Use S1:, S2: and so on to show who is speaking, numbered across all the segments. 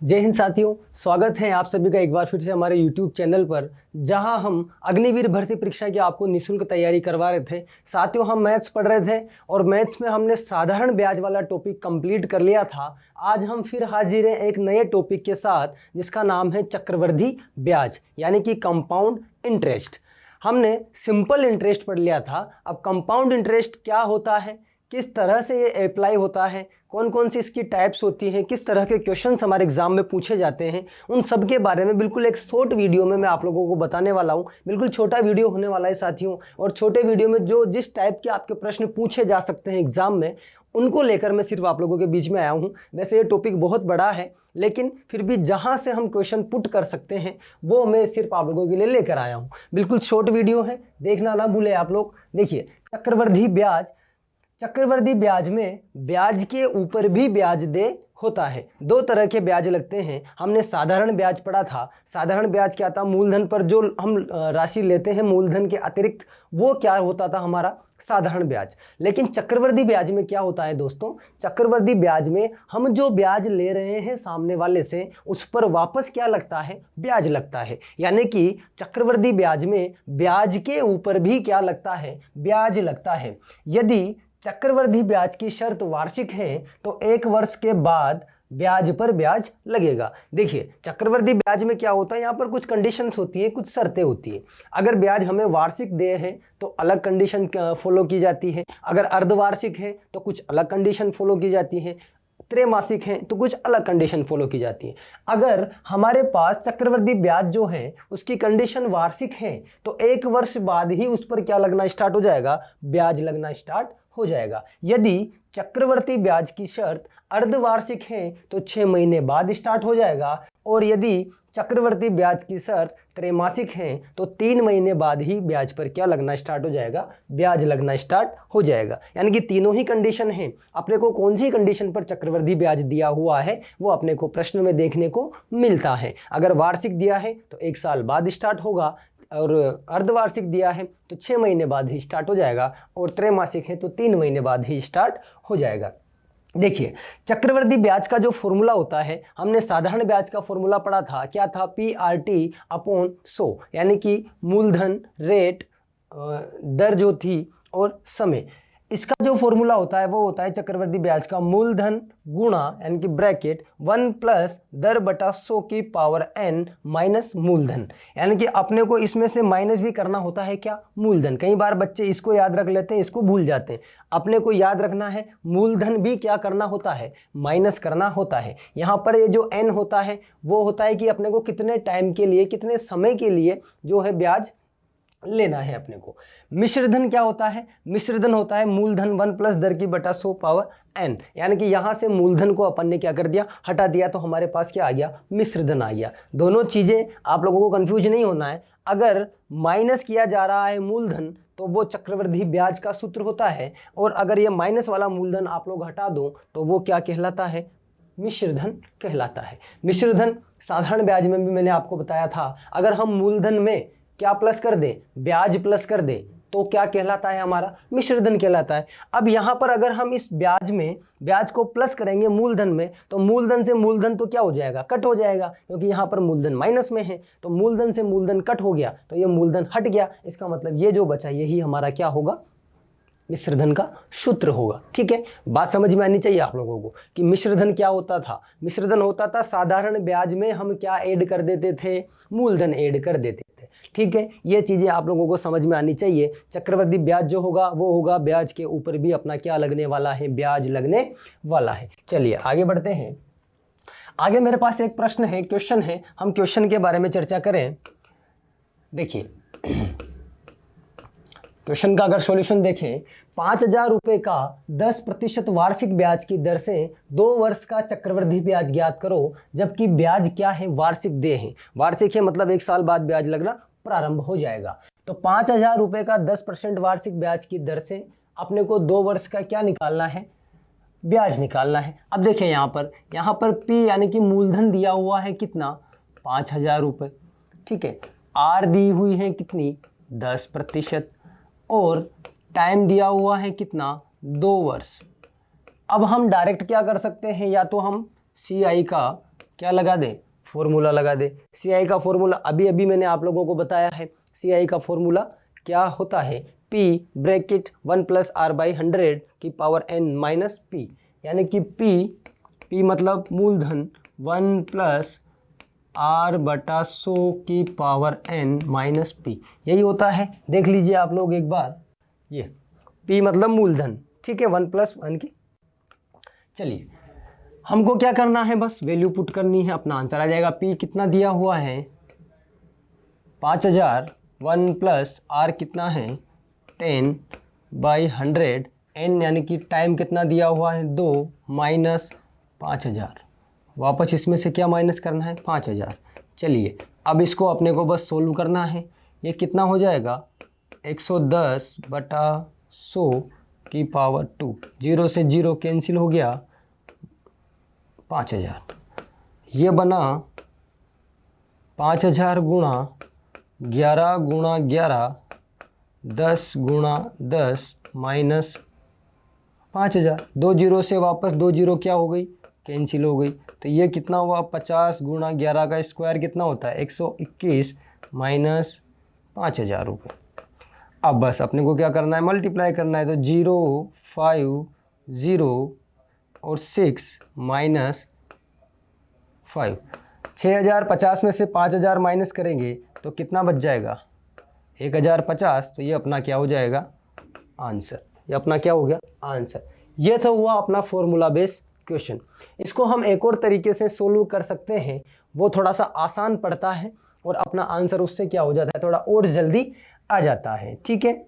S1: जय हिंद साथियों, स्वागत है आप सभी का एक बार फिर से हमारे YouTube चैनल पर, जहां हम अग्निवीर भर्ती परीक्षा की आपको निःशुल्क तैयारी करवा रहे थे। साथियों, हम मैथ्स पढ़ रहे थे और मैथ्स में हमने साधारण ब्याज वाला टॉपिक कंप्लीट कर लिया था। आज हम फिर हाजिर हैं एक नए टॉपिक के साथ, जिसका नाम है चक्रवृद्धि ब्याज यानी कि कंपाउंड इंटरेस्ट। हमने सिंपल इंटरेस्ट पढ़ लिया था, अब कंपाउंड इंटरेस्ट क्या होता है, किस तरह से ये अप्लाई होता है, कौन कौन सी इसकी टाइप्स होती हैं, किस तरह के क्वेश्चंस हमारे एग्जाम में पूछे जाते हैं, उन सब के बारे में बिल्कुल एक शॉर्ट वीडियो में मैं आप लोगों को बताने वाला हूं। बिल्कुल छोटा वीडियो होने वाला है साथियों, और छोटे वीडियो में जो जिस टाइप के आपके प्रश्न पूछे जा सकते हैं एग्जाम में, उनको लेकर मैं सिर्फ आप लोगों के बीच में आया हूँ। वैसे ये टॉपिक बहुत बड़ा है, लेकिन फिर भी जहाँ से हम क्वेश्चन पुट कर सकते हैं वो मैं सिर्फ आप लोगों के लिए लेकर आया हूँ। बिल्कुल शॉर्ट वीडियो है, देखना ना भूले आप लोग। देखिए, चक्रवृद्धि ब्याज में ब्याज के ऊपर भी ब्याज दे होता है। दो तरह के ब्याज लगते हैं। हमने साधारण ब्याज पढ़ा था। साधारण ब्याज क्या था, मूलधन पर जो हम राशि लेते हैं मूलधन के अतिरिक्त, वो क्या होता था हमारा साधारण ब्याज। लेकिन चक्रवृद्धि ब्याज में क्या होता है दोस्तों, चक्रवृद्धि ब्याज में हम जो ब्याज ले रहे हैं सामने वाले से, उस पर वापस क्या लगता है, ब्याज लगता है। यानी कि चक्रवृद्धि ब्याज में ब्याज के ऊपर भी क्या लगता है, ब्याज लगता है। यदि चक्रवृद्धि ब्याज की शर्त वार्षिक है तो 1 वर्ष के बाद ब्याज पर ब्याज लगेगा। देखिए, चक्रवृद्धि ब्याज में क्या होता है, यहाँ पर कुछ कंडीशंस होती हैं, कुछ शर्तें होती हैं। अगर ब्याज हमें वार्षिक दे है तो अलग कंडीशन फॉलो की जाती है, अगर अर्धवार्षिक है तो कुछ अलग कंडीशन फॉलो की जाती है, त्रैमासिक है तो कुछ अलग कंडीशन फॉलो की जाती है। अगर हमारे पास चक्रवृद्धि ब्याज जो है उसकी कंडीशन वार्षिक है तो 1 वर्ष बाद ही उस पर क्या लगना स्टार्ट हो जाएगा, ब्याज लगना स्टार्ट हो जाएगा। यदि चक्रवृद्धि ब्याज की शर्त अर्धवार्षिक है तो 6 महीने बाद स्टार्ट हो जाएगा, और यदि चक्रवृद्धि ब्याज की शर्त त्रैमासिक है तो 3 महीने बाद ही ब्याज पर क्या लगना स्टार्ट हो जाएगा, ब्याज लगना स्टार्ट हो जाएगा। यानी कि तीनों ही कंडीशन हैं। अपने को कौन सी कंडीशन पर चक्रवृद्धि ब्याज दिया हुआ है वो अपने को प्रश्न में देखने को मिलता है। अगर वार्षिक दिया है तो 1 साल बाद स्टार्ट होगा, और अर्धवार्षिक दिया है तो 6 महीने बाद ही स्टार्ट हो जाएगा, और त्रैमासिक है तो 3 महीने बाद ही स्टार्ट हो जाएगा। देखिए, चक्रवृद्धि ब्याज का जो फॉर्मूला होता है, हमने साधारण ब्याज का फॉर्मूला पढ़ा था, क्या था, PRT/100, यानी कि मूलधन, रेट, दर जो थी, और समय। इसका जो फॉर्मूला होता है वो होता है चक्रवृद्धि ब्याज का मूलधन गुणा यानी कि ब्रैकेट 1 प्लस दर बटा 100 की पावर n माइनस मूलधन। यानी कि अपने को इसमें से माइनस भी करना होता है क्या, मूलधन। कई बार बच्चे इसको याद रख लेते हैं, इसको भूल जाते हैं। अपने को याद रखना है मूलधन भी क्या करना होता है, माइनस करना होता है। यहाँ पर ये जो n होता है वो होता है कि अपने को कितने टाइम के लिए, कितने समय के लिए जो है ब्याज लेना है अपने को। मिश्रधन क्या होता है, मिश्रधन होता है मूलधन 1 प्लस दर की बटा 100 पावर n। यानी कि यहाँ से मूलधन को अपन ने क्या कर दिया, हटा दिया, तो हमारे पास क्या आ गया, मिश्रधन आ गया। दोनों चीज़ें आप लोगों को कंफ्यूज नहीं होना है। अगर माइनस किया जा रहा है मूलधन तो वो चक्रवृद्धि ब्याज का सूत्र होता है, और अगर ये माइनस वाला मूलधन आप लोग हटा दो तो वो क्या कहलाता है, मिश्रधन कहलाता है। मिश्रधन साधारण ब्याज में भी मैंने आपको बताया था, अगर हम मूलधन में क्या प्लस कर दें, ब्याज प्लस कर दें, तो क्या कहलाता है, हमारा मिश्रधन कहलाता है। अब यहाँ पर अगर हम इस ब्याज में ब्याज को प्लस करेंगे मूलधन में, तो मूलधन से मूलधन तो क्या हो जाएगा, कट हो जाएगा, क्योंकि यहाँ पर मूलधन माइनस में है, तो मूलधन से मूलधन कट हो गया तो ये मूलधन हट गया। इसका मतलब ये जो बचा यही हमारा क्या होगा, मिश्रधन का सूत्र होगा। ठीक है, बात समझ में आनी चाहिए आप लोगों को कि मिश्रधन क्या होता था। मिश्रधन होता था साधारण ब्याज में हम क्या ऐड कर देते थे, मूलधन ऐड कर देते थे। ठीक है, ये चीज़ें आप लोगों को समझ में आनी चाहिए। चक्रवृद्धि ब्याज जो होगा वो होगा ब्याज के ऊपर भी अपना क्या लगने वाला है, ब्याज लगने वाला है। चलिए आगे बढ़ते हैं। आगे मेरे पास एक प्रश्न है, क्वेश्चन है, हम क्वेश्चन के बारे में चर्चा करें। देखिए, क्वेश्चन का अगर सॉल्यूशन देखें, 5,000 रुपये का 10% वार्षिक ब्याज की दर से 2 वर्ष का चक्रवृद्धि ब्याज ज्ञात करो, जबकि ब्याज क्या है, वार्षिक दे है। वार्षिक है मतलब 1 साल बाद ब्याज लगना प्रारंभ हो जाएगा। तो 5,000 रुपये का 10% वार्षिक ब्याज की दर से अपने को 2 वर्ष का क्या निकालना है, ब्याज निकालना है। अब देखें यहाँ पर P यानी कि मूलधन दिया हुआ है कितना, 5,000 रुपये। ठीक है, R दी हुई है कितनी, 10%, और टाइम दिया हुआ है कितना, 2 वर्ष। अब हम डायरेक्ट क्या कर सकते हैं, या तो हम CI का क्या लगा दें, फॉर्मूला लगा दें। सी आई का फॉर्मूला अभी अभी मैंने आप लोगों को बताया है। सी आई का फॉर्मूला क्या होता है, P ब्रैकेट 1 + r/100 की पावर n माइनस पी, यानी कि P मतलब मूलधन 1 + r/100 की पावर n माइनस पी, यही होता है। देख लीजिए आप लोग एक बार, ये P मतलब मूलधन, ठीक है, 1 + 1 की। चलिए हमको क्या करना है, बस वैल्यू पुट करनी है, अपना आंसर आ जाएगा। P कितना दिया हुआ है 5000, 1 + r कितना है 10/100, n यानी कि टाइम कितना दिया हुआ है 2 माइनस 5000, वापस इसमें से क्या माइनस करना है 5000। चलिए अब इसको अपने को बस सोल्व करना है। ये कितना हो जाएगा 110/100 की पावर 2, 0 से 0 कैंसिल हो गया, 5000। ये बना 5000 गुणा 11 गुणा 11, 10 गुणा 10 माइनस 5000। 2 0 से वापस 2 0 क्या हो गई, कैंसिल हो गई। तो ये कितना हुआ 50 गुणा 11 का स्क्वायर कितना होता है 121 माइनस 5000 रुपये। अब बस अपने को क्या करना है, मल्टीप्लाई करना है। तो 0 5 0 और 6 माइनस 5, 6050 में से 5000 माइनस करेंगे तो कितना बच जाएगा 1050। तो ये अपना क्या हो जाएगा आंसर, ये अपना क्या हो गया आंसर। ये तो हुआ अपना फॉर्मूला बेस्ड क्वेश्चन। इसको हम एक और तरीके से सोल्व कर सकते हैं, वो थोड़ा सा आसान पड़ता है और अपना आंसर उससे क्या हो जाता है थोड़ा और जल्दी आ जाता है। ठीक है,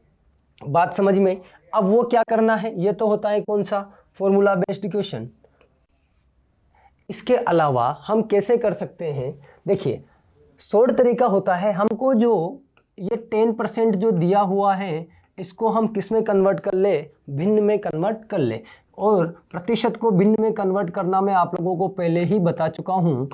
S1: बात समझ में। अब वो क्या करना है, ये तो होता है कौन सा फॉर्मूला बेस्ड क्वेश्चन। इसके अलावा हम कैसे कर सकते हैं, देखिए शॉर्ट तरीका होता है, हमको जो ये 10% जो दिया हुआ है इसको हम किस में कन्वर्ट कर ले, भिन्न में कन्वर्ट कर ले। और प्रतिशत को भिन्न में कन्वर्ट करना मैं आप लोगों को पहले ही बता चुका हूँ।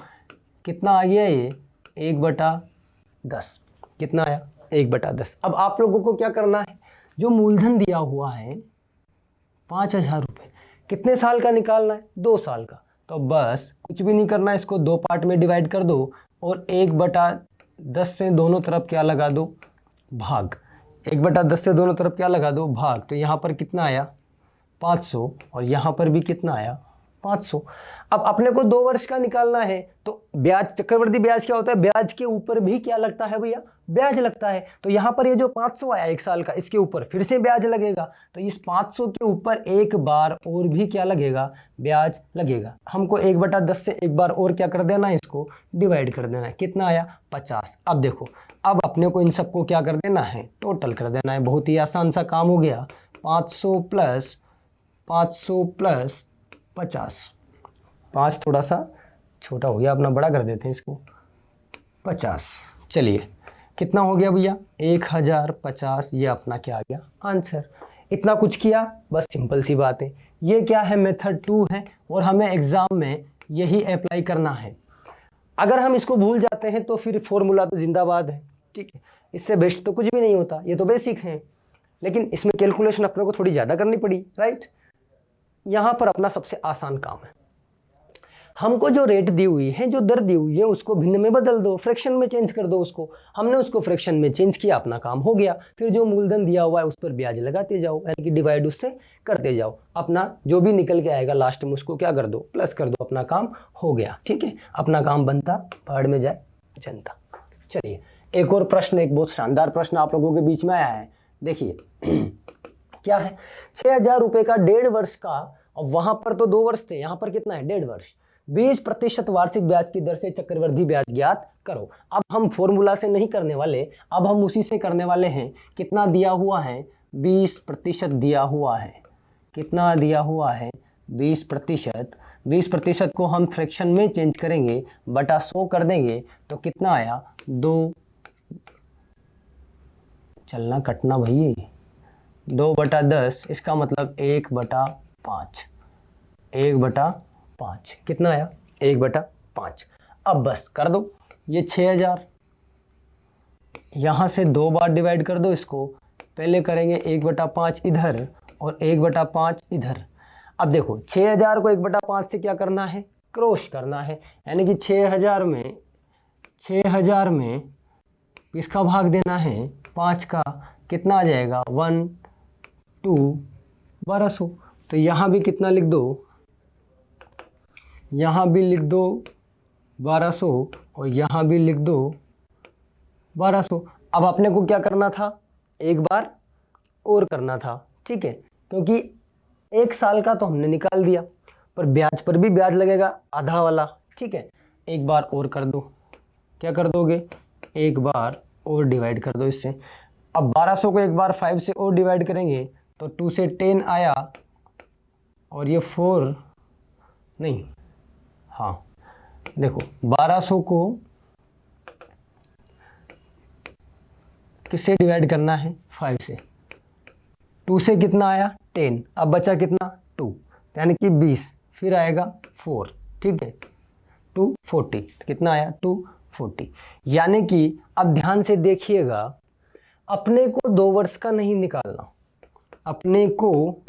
S1: कितना आ गया ये 1/10, कितना आया 1/10। अब आप लोगों को क्या करना है, जो मूलधन दिया हुआ है 5000 रुपये, कितने साल का निकालना है 2 साल का। तो बस कुछ भी नहीं करना है, इसको 2 पार्ट में डिवाइड कर दो और 1/10 से दोनों तरफ क्या लगा दो भाग, 1/10 से दोनों तरफ क्या लगा दो भाग। तो यहाँ पर कितना आया 500 और यहाँ पर भी कितना आया 500। अब अपने को 2 वर्ष का निकालना है, तो ब्याज, चक्रवृद्धि ब्याज क्या होता है, ब्याज के ऊपर भी क्या लगता है भैया, ब्याज लगता है। तो यहाँ पर ये जो 500 आया 1 साल का, इसके ऊपर फिर से ब्याज लगेगा। तो इस 500 के ऊपर एक बार और भी क्या लगेगा, ब्याज लगेगा। हमको 1/10 से एक बार और क्या कर देना है, इसको डिवाइड कर देना है। कितना आया 50। अब देखो, अब अपने को इन सबको क्या कर देना है, टोटल कर देना है। बहुत ही आसान सा काम हो गया। 500 प्लस 50, 5 थोड़ा सा छोटा हो गया, अपना बड़ा कर देते हैं इसको 50। चलिए कितना हो गया भैया 1050, ये अपना क्या आ गया आंसर। इतना कुछ किया, बस सिंपल सी बात है। ये क्या है मेथड 2 है और हमें एग्ज़ाम में यही अप्लाई करना है। अगर हम इसको भूल जाते हैं तो फिर फॉर्मूला तो जिंदाबाद है, ठीक है, इससे बेस्ट तो कुछ भी नहीं होता। ये तो बेसिक है, लेकिन इसमें कैलकुलेशन अपने को थोड़ी ज़्यादा करनी पड़ी, राइट। यहाँ पर अपना सबसे आसान काम है, हमको जो रेट दी हुई है, जो दर दी हुई है, उसको भिन्न में बदल दो, फ्रैक्शन में चेंज कर दो उसको। हमने उसको फ्रैक्शन में चेंज किया, अपना काम हो गया। फिर जो मूलधन दिया हुआ है उस पर ब्याज लगाते जाओ, यानी कि डिवाइड उससे करते जाओ। अपना जो भी निकल के आएगा लास्ट में उसको क्या कर दो, प्लस कर दो, अपना काम हो गया। ठीक है, अपना काम बनता, पहाड़ में जाए जनता। चलिए एक और प्रश्न, एक बहुत शानदार प्रश्न आप लोगों के बीच में आया है। देखिए क्या है, 6000 रुपये का 1.5 वर्ष का, और वहां पर तो 2 वर्ष थे, यहाँ पर कितना है 1.5 वर्ष, 20% वार्षिक ब्याज की दर से चक्रवृद्धि ब्याज ज्ञात करो। अब हम फॉर्मूला से नहीं करने वाले, अब हम उसी से करने वाले हैं। कितना दिया हुआ है 20% दिया हुआ है। कितना दिया हुआ है 20%। 20% को हम फ्रैक्शन में चेंज करेंगे, बटा 100 कर देंगे, तो कितना आया 2, चलना कटना भैया, 2/10, इसका मतलब 1/5, 1/5 कितना आया 1/5। अब बस कर दो, ये 6000 यहाँ से 2 बार डिवाइड कर दो इसको। पहले करेंगे 1/5 इधर और 1/5 इधर। अब देखो 6000 को 1/5 से क्या करना है, क्रॉस करना है, यानी कि 6000 में किसका भाग देना है, 5 का, कितना आ जाएगा 1 2 1200। तो यहाँ भी कितना लिख दो, यहाँ भी लिख दो 1200 और यहाँ भी लिख दो 1200। अब अपने को क्या करना था, एक बार और करना था, ठीक है, क्योंकि 1 साल का तो हमने निकाल दिया, पर ब्याज पर भी ब्याज लगेगा आधा वाला, ठीक है। एक बार और कर दो, क्या कर दोगे, एक बार और डिवाइड कर दो इससे। अब 1200 को एक बार 5 से और डिवाइड करेंगे तो 2 से 10 आया और ये 4 नहीं, हाँ देखो 1200 को किससे डिवाइड करना है, 5 से। 2 से कितना आया 10, अब बचा कितना 2, यानी कि 20, फिर आएगा 4, ठीक है, 240, कितना आया 240। यानी कि अब ध्यान से देखिएगा, अपने को 2 वर्ष का नहीं निकालना, अपने को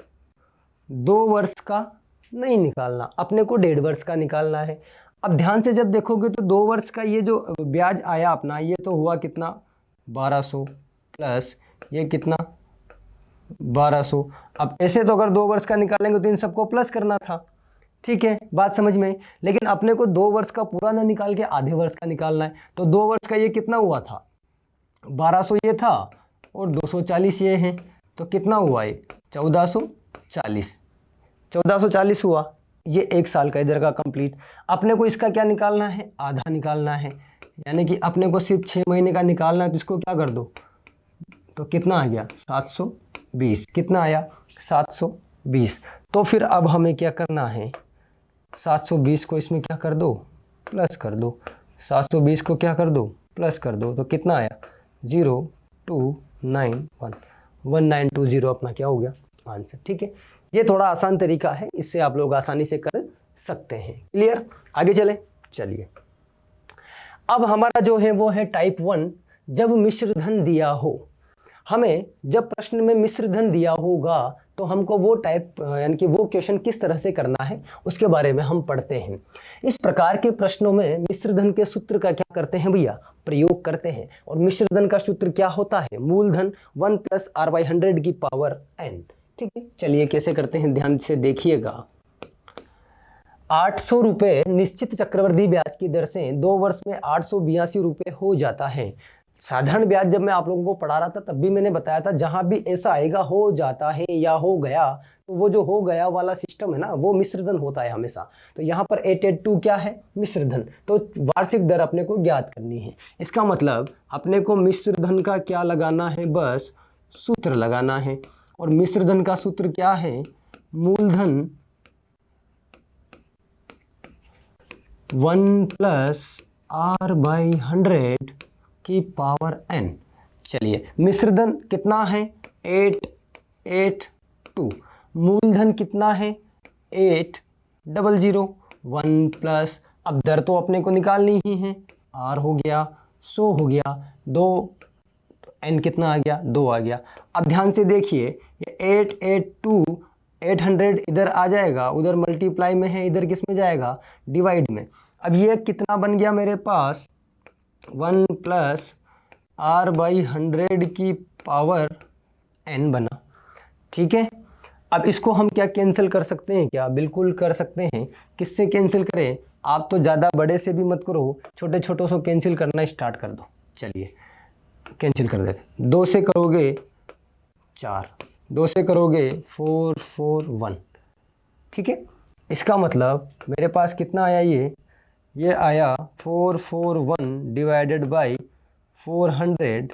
S1: 2 वर्ष का नहीं निकालना, अपने को 1.5 वर्ष का निकालना है। अब ध्यान से जब देखोगे तो 2 वर्ष का ये जो ब्याज आया अपना, ये तो हुआ कितना 1200 प्लस ये कितना 1200। अब ऐसे तो अगर 2 वर्ष का निकालेंगे तो इन सबको प्लस करना था, ठीक है, बात समझ में। लेकिन अपने को 2 वर्ष का पूरा ना निकाल के आधे वर्ष का निकालना है, तो 2 वर्ष का ये कितना हुआ था 1200 ये था और 240 ये है, तो कितना हुआ ये 1440 हुआ। ये 1 साल का इधर का कंप्लीट। अपने को इसका क्या निकालना है, आधा निकालना है, यानी कि अपने को सिर्फ 6 महीने का निकालना है, तो इसको क्या कर दो, तो कितना आ गया 720, कितना आया 720। तो फिर अब हमें क्या करना है, 720 को इसमें क्या कर दो, प्लस कर दो, 720 को क्या कर दो, प्लस कर दो, तो कितना आया 02911 अपना क्या हो गया आंसर, ठीक है। ये थोड़ा आसान तरीका है, इससे आप लोग आसानी से कर सकते हैं। क्लियर, आगे चले, चलिए। अब हमारा जो है वो है टाइप 1, जब मिश्र धन दिया हो। हमें जब प्रश्न में मिश्र धन दिया होगा तो हमको वो टाइप यानी कि वो क्वेश्चन किस तरह से करना है उसके बारे में हम पढ़ते हैं। इस प्रकार के प्रश्नों में मिश्र धन के सूत्र का क्या करते हैं भैया, प्रयोग करते हैं। और मिश्र धन का सूत्र क्या होता है, मूलधन 1 + r/100 की पावर n, ठीक है। चलिए कैसे करते हैं, ध्यान से देखिएगा। 800 रुपये निश्चित चक्रवृद्धि ब्याज की दर से 2 वर्ष में 882 रुपये हो जाता है। साधारण ब्याज जब मैं आप लोगों को पढ़ा रहा था तब भी मैंने बताया था, जहां भी ऐसा आएगा हो जाता है या हो गया, तो वो जो हो गया वाला सिस्टम है ना, वो मिश्रधन होता है हमेशा। तो यहाँ पर 882 क्या है, मिश्रधन। तो वार्षिक दर अपने को ज्ञात करनी है। इसका मतलब अपने को मिश्रधन का क्या लगाना है, बस सूत्र लगाना है। और मिश्रधन का सूत्र क्या है, मूलधन 1 + r/100 की पावर n। चलिए मिश्रधन कितना है 882, मूलधन कितना है 800, 1 प्लस, अब दर तो अपने को निकालनी ही है, r हो गया 100 हो गया 2, n कितना आ गया 2 आ गया। अब ध्यान से देखिए, ये 882 800 इधर आ जाएगा, उधर मल्टीप्लाई में है, इधर किस में जाएगा, डिवाइड में। अब ये कितना बन गया मेरे पास 1 + r/100 की पावर n बना, ठीक है। अब इसको हम क्या कैंसिल कर सकते हैं क्या, बिल्कुल कर सकते हैं। किससे कैंसिल करें, आप तो ज़्यादा बड़े से भी मत करो, छोटे छोटों से कैंसिल करना स्टार्ट कर दो। चलिए कैंसिल कर देते, 2 से करोगे 4, 2 से करोगे 4 4 1, ठीक है। इसका मतलब मेरे पास कितना आया, ये आया 441 डिवाइडेड बाई 400,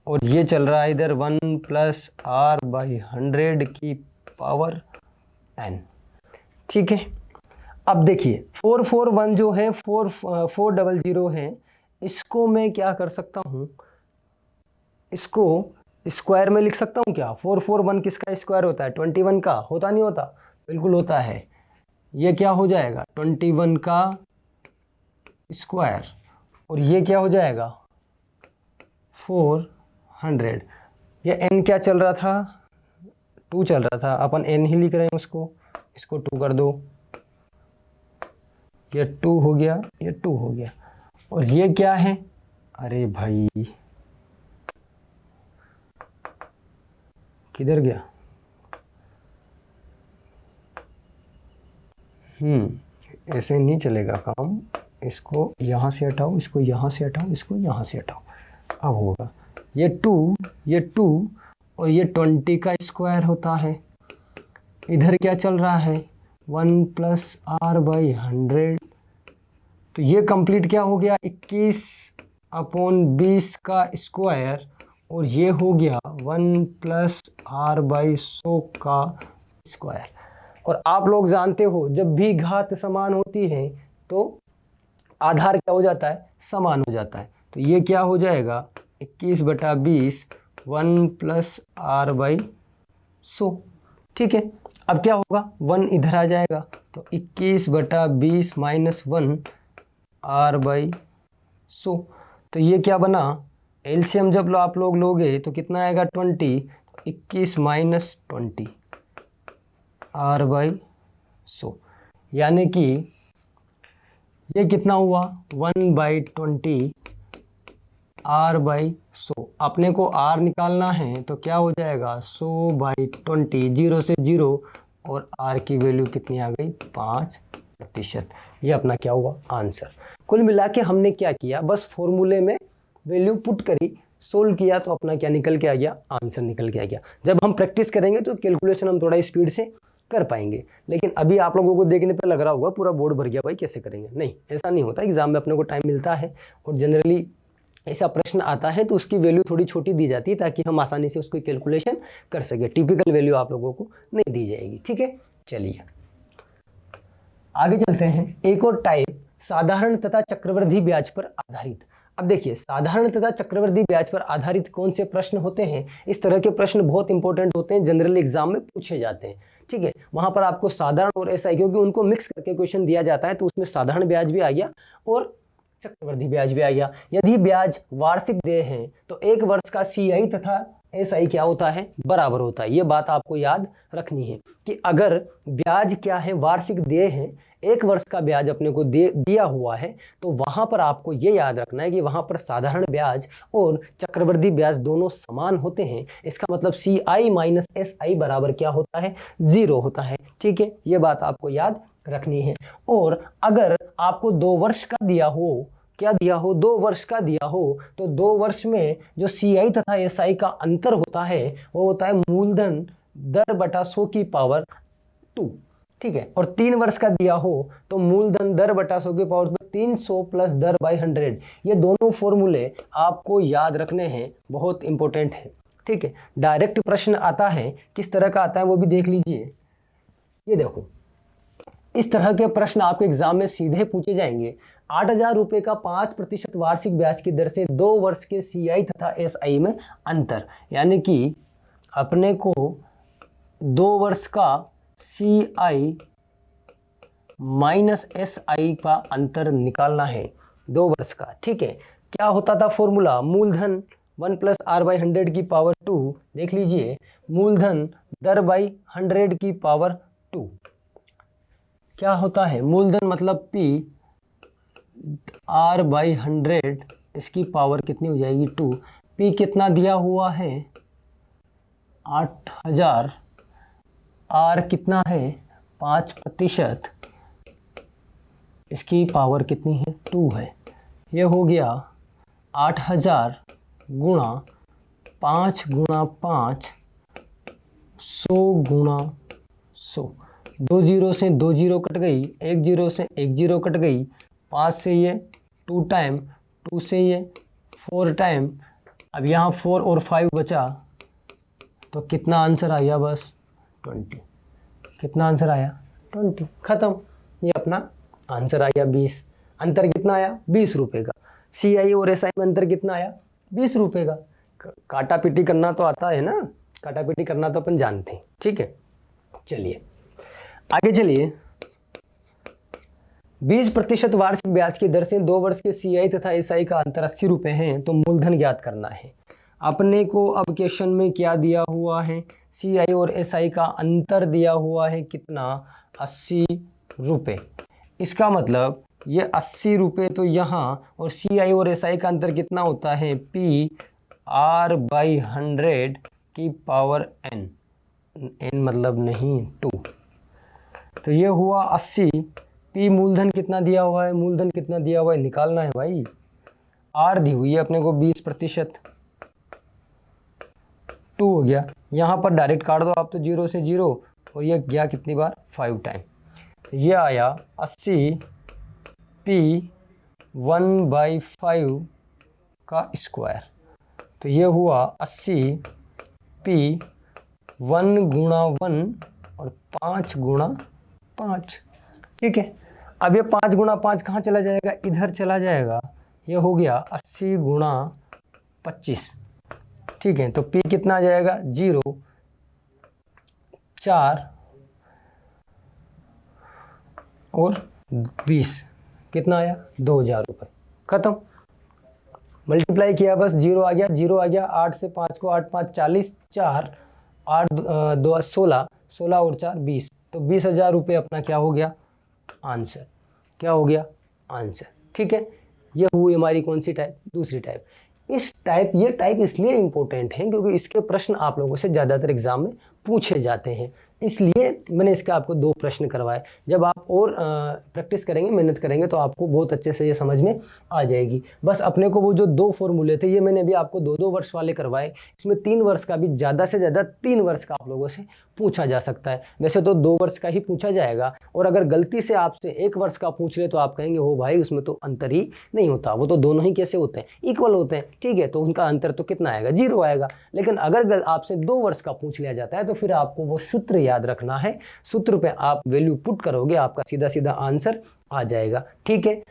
S1: और ये चल रहा है इधर 1 + r/100 की पावर n, ठीक है। अब देखिए 441 जो है 400 है, इसको मैं क्या कर सकता हूँ, इसको स्क्वायर में लिख सकता हूँ क्या। 441 किसका स्क्वायर होता है, 21 का, होता नहीं होता, बिल्कुल होता है। ये क्या हो जाएगा 21 का स्क्वायर, और ये क्या हो जाएगा 400। ये n क्या चल रहा था, 2 चल रहा था, अपन n ही लिख रहे हैं उसको, इसको 2 कर दो, ये 2 हो गया, ये 2 हो गया, और ये क्या है, अरे भाई किधर गया, ऐसे नहीं चलेगा काम, इसको यहाँ से हटाओ, इसको यहाँ से हटाओ, इसको यहाँ से हटाओ, अब होगा ये 2, ये 2 और ये 20 का स्क्वायर होता है, इधर क्या चल रहा है 1 + r/100, तो ये कंप्लीट क्या हो गया 21/20 का स्क्वायर, और ये हो गया 1 + r/100 का स्क्वायर। और आप लोग जानते हो जब भी घात समान होती है तो आधार क्या हो जाता है, समान हो जाता है, तो ये क्या हो जाएगा 21/20 1 + r/100, ठीक है। अब क्या होगा 1 इधर आ जाएगा, तो 21/20 - 1 r/100, तो ये क्या बना, एलसीएम जब आप लोग लोगे तो कितना आएगा 20, 21 - 20 r/100, यानी कि ये कितना हुआ 1/20 r/100। अपने को r निकालना है तो क्या हो जाएगा 100/20, 0 से 0, और r की वैल्यू कितनी आ गई 5%। ये अपना क्या हुआ आंसर। कुल मिला के हमने क्या किया, बस फॉर्मूले में वैल्यू पुट करी, सोल्व किया, तो अपना क्या निकल के आ गया, आंसर निकल के आ गया। जब हम प्रैक्टिस करेंगे तो कैलकुलेशन हम थोड़ा स्पीड से कर पाएंगे, लेकिन अभी आप लोगों को देखने पे लग रहा होगा पूरा बोर्ड भर गया भाई कैसे करेंगे, नहीं ऐसा नहीं होता। एग्जाम में अपने को टाइम मिलता है और जनरली ऐसा प्रश्न आता है तो उसकी वैल्यू थोड़ी छोटी दी जाती है ताकि हम आसानी से उसकी कैलकुलेशन कर सके। टिपिकल वैल्यू आप लोगों को नहीं दी जाएगी, ठीक है। चलिए आगे चलते हैं। एक और टाइप साधारण तथा चक्रवृद्धि ब्याज पर आधारित। अब देखिए साधारण तथा चक्रवृद्धि ब्याज पर आधारित कौन से प्रश्न होते हैं, इस तरह के प्रश्न बहुत इंपॉर्टेंट होते हैं, जनरल एग्जाम में पूछे जाते हैं, ठीक है। वहां पर आपको साधारण और एसआई, क्योंकि उनको मिक्स करके क्वेश्चन दिया जाता है, तो उसमें साधारण ब्याज भी आ गया और चक्रवृद्धि ब्याज भी आ गया। यदि ब्याज वार्षिक देय हैं तो एक वर्ष का सीआई तथा एसआई क्या होता है, बराबर होता है। ये बात आपको याद रखनी है कि अगर ब्याज क्या है, वार्षिक देय है, एक वर्ष का ब्याज अपने को दिया हुआ है, तो वहां पर आपको ये याद रखना है कि वहां पर साधारण ब्याज और चक्रवृद्धि ब्याज दोनों समान होते हैं। इसका मतलब CI - SI बराबर क्या होता है, 0 होता है, ठीक है। ये बात आपको याद रखनी है। और अगर आपको 2 वर्ष का दिया हो, क्या दिया हो, 2 वर्ष का दिया हो, तो 2 वर्ष में जो CI तथा SI का अंतर होता है वो होता है मूलधन दर बटा 100 की पावर 2, ठीक है। और 3 वर्ष का दिया हो तो मूलधन दर बटा 100 की पावर 300 प्लस दर बाई 100। ये दोनों फॉर्मूले आपको याद रखने हैं, बहुत इंपॉर्टेंट है, ठीक है। डायरेक्ट प्रश्न आता है, किस तरह का आता है वो भी देख लीजिए। ये देखो इस तरह के प्रश्न आपके एग्जाम में सीधे पूछे जाएंगे। 8,000 रुपये का 5% वार्षिक ब्याज की दर से 2 वर्ष के CI तथा SI में अंतर, यानी कि अपने को 2 वर्ष का CI - SI का अंतर निकालना है, 2 वर्ष का, ठीक है। क्या होता था फॉर्मूला, मूलधन 1 + r/100 की पावर 2, देख लीजिए, मूलधन दर बाई 100 की पावर 2 क्या होता है, मूलधन मतलब P r/100, इसकी पावर कितनी हो जाएगी 2। P कितना दिया हुआ है 8,000, R कितना है 5%, इसकी पावर कितनी है 2 है। ये हो गया 8,000 गुणा 5 गुणा 5, 100 गुणा 100, 2 0 से 2 0 कट गई, 1 0 से 1 0 कट गई, 5 से ये 2 टाइम, 2 से ये 4 टाइम, अब यहाँ 4 और 5 बचा, तो कितना आंसर आया, बस 20। कितना आंसर आया 20, ख़त्म। ये अपना आंसर आ गया 20। अंतर कितना आया 20 रुपये का। CI और SI में अंतर कितना आया 20 रुपये का। काटा पीटी करना तो आता है ना, काटा पीटी करना तो अपन जानते हैं, ठीक है। चलिए आगे चलिए। 20% वार्षिक ब्याज की दर से 2 वर्ष के CI तथा SI का अंतर 80 रुपये हैं, तो मूलधन ज्ञात करना है। अपने को अब क्वेश्चन में क्या दिया हुआ है, CI और SI का अंतर दिया हुआ है कितना 80 रुपये। इसका मतलब ये 80 रुपये तो यहाँ, और CI और SI का अंतर कितना होता है, PR/100 की पावर n, n मतलब नहीं 2। तो ये हुआ 80। P मूलधन कितना दिया हुआ है, मूलधन कितना दिया हुआ है निकालना है भाई। R दी हुई है अपने को 20%, 2 हो गया। यहाँ पर डायरेक्ट काट दो आप तो 0 से 0, और ये गया कितनी बार, 5 टाइम। ये आया 80 P 1/5 का स्क्वायर। तो ये हुआ 80 P 1 गुणा 1 और 5 गुणा 5। ठीक है, अब ये 5 गुणा 5 कहाँ चला जाएगा, इधर चला जाएगा। ये हो गया 80 गुणा 25। ठीक है, तो P कितना आ जाएगा, 0, 4 और 20, कितना आया, 2000 रुपये। खत्म, मल्टीप्लाई किया बस, 0 आ गया, 0 आ गया। 8 से 5 को 8 5 40, 4 8 2 16, 16 और 4 20, तो 20,000 रुपये अपना क्या हो गया, आंसर। क्या हो गया, आंसर। ठीक है, ये हुई हमारी कौन सी टाइप, दूसरी टाइप। ये टाइप इसलिए इम्पोर्टेंट है क्योंकि इसके प्रश्न आप लोगों से ज़्यादातर एग्जाम में पूछे जाते हैं, इसलिए मैंने इसके आपको 2 प्रश्न करवाए। जब आप और प्रैक्टिस करेंगे, मेहनत करेंगे, तो आपको बहुत अच्छे से ये समझ में आ जाएगी। बस अपने को वो जो 2 फॉर्मूले थे, ये मैंने अभी आपको 2-2 वर्ष वाले करवाए। इसमें 3 वर्ष का भी ज़्यादा से ज़्यादा 3 वर्ष का आप लोगों से पूछा जा सकता है। वैसे तो 2 वर्ष का ही पूछा जाएगा, और अगर गलती से आपसे 1 वर्ष का पूछ ले तो आप कहेंगे हो भाई उसमें तो अंतर ही नहीं होता, वो तो दोनों ही कैसे होते हैं, इक्वल होते हैं। ठीक है, तो उनका अंतर तो कितना आएगा, 0 आएगा। लेकिन अगर आपसे 2 वर्ष का पूछ लिया जाता है तो फिर आपको वो सूत्र याद रखना है। सूत्र पे आप वैल्यू पुट करोगे, आपका सीधा सीधा आंसर आ जाएगा। ठीक है,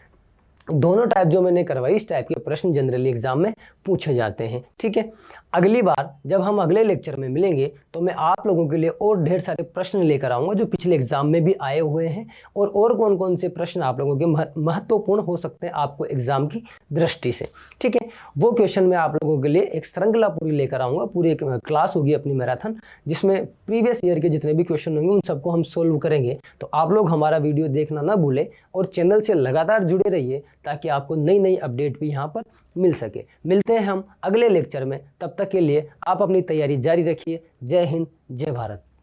S1: दोनों टाइप जो मैंने करवाई, इस टाइप के प्रश्न जनरली एग्जाम में पूछे जाते हैं। ठीक है, अगली बार जब हम अगले लेक्चर में मिलेंगे तो मैं आप लोगों के लिए और ढेर सारे प्रश्न लेकर आऊँगा जो पिछले एग्जाम में भी आए हुए हैं, और कौन कौन से प्रश्न आप लोगों के महत्वपूर्ण हो सकते हैं आपको एग्जाम की दृष्टि से। ठीक है, वो क्वेश्चन मैं आप लोगों के लिए एक श्रृंखला पूरी लेकर आऊँगा, पूरी एक क्लास होगी अपनी मैराथन, जिसमें प्रीवियस ईयर के जितने भी क्वेश्चन होंगे उन सबको हम सोल्व करेंगे। तो आप लोग हमारा वीडियो देखना ना भूलें, और चैनल से लगातार जुड़े रहिए ताकि आपको नई नई अपडेट भी यहाँ पर मिल सके। मिलते हैं हम अगले लेक्चर में, तब तक के लिए आप अपनी तैयारी जारी रखिए। जय हिंद, जय भारत।